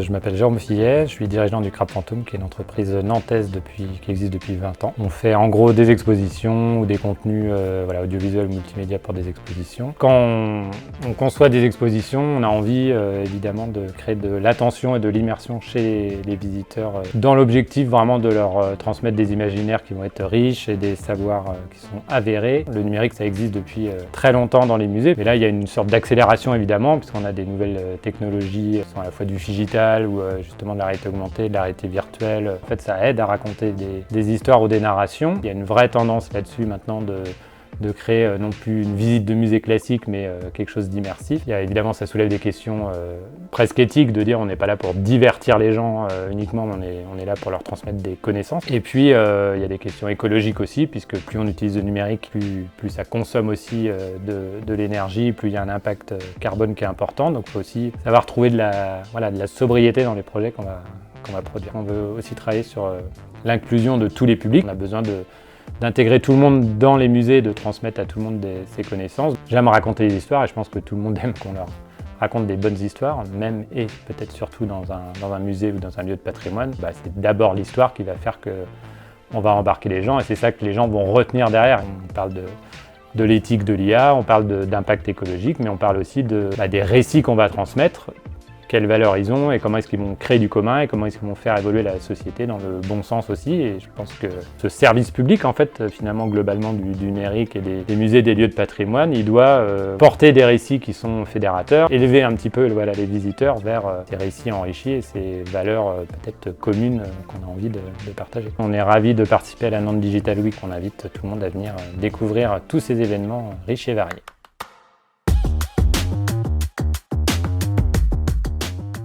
Je m'appelle Jérôme Fillet, je suis dirigeant du Crabe Fantôme, qui est une entreprise nantaise qui existe depuis 20 ans. On fait en gros des expositions ou des contenus audiovisuels ou multimédia pour des expositions. Quand on conçoit des expositions, on a envie évidemment de créer de l'attention et de l'immersion chez les visiteurs dans l'objectif vraiment de leur transmettre des imaginaires qui vont être riches et des savoirs qui sont avérés. Le numérique, ça existe depuis très longtemps dans les musées, mais là il y a une sorte d'accélération évidemment, puisqu'on a des nouvelles technologies qui sont à la fois du digital ou justement de la réalité augmentée, de la réalité virtuelle. En fait, ça aide à raconter des histoires ou des narrations. Il y a une vraie tendance là-dessus maintenant de créer non plus une visite de musée classique, mais quelque chose d'immersif. Il y a, évidemment, ça soulève des questions presque éthiques, de dire on n'est pas là pour divertir les gens uniquement, mais on est là pour leur transmettre des connaissances. Et puis, il y a des questions écologiques aussi, puisque plus on utilise le numérique, plus ça consomme aussi de l'énergie, plus il y a un impact carbone qui est important. Donc, il faut aussi savoir trouver de la sobriété dans les projets qu'on va produire. On veut aussi travailler sur l'inclusion de tous les publics. On a besoin d'intégrer tout le monde dans les musées, de transmettre à tout le monde ses connaissances. J'aime raconter des histoires et je pense que tout le monde aime qu'on leur raconte des bonnes histoires, même et peut-être surtout dans un musée ou dans un lieu de patrimoine. C'est d'abord l'histoire qui va faire qu'on va embarquer les gens et c'est ça que les gens vont retenir derrière. On parle de l'éthique de l'IA, on parle d'impact écologique, mais on parle aussi des récits qu'on va transmettre. Quelles valeurs ils ont et comment est-ce qu'ils vont créer du commun et comment est-ce qu'ils vont faire évoluer la société dans le bon sens aussi. Et je pense que ce service public, en fait, finalement, globalement, du numérique et des musées, des lieux de patrimoine, il doit porter des récits qui sont fédérateurs, élever un petit peu les visiteurs vers ces récits enrichis et ces valeurs peut-être communes qu'on a envie de partager. On est ravis de participer à la Nantes Digital Week. On invite tout le monde à venir découvrir tous ces événements riches et variés.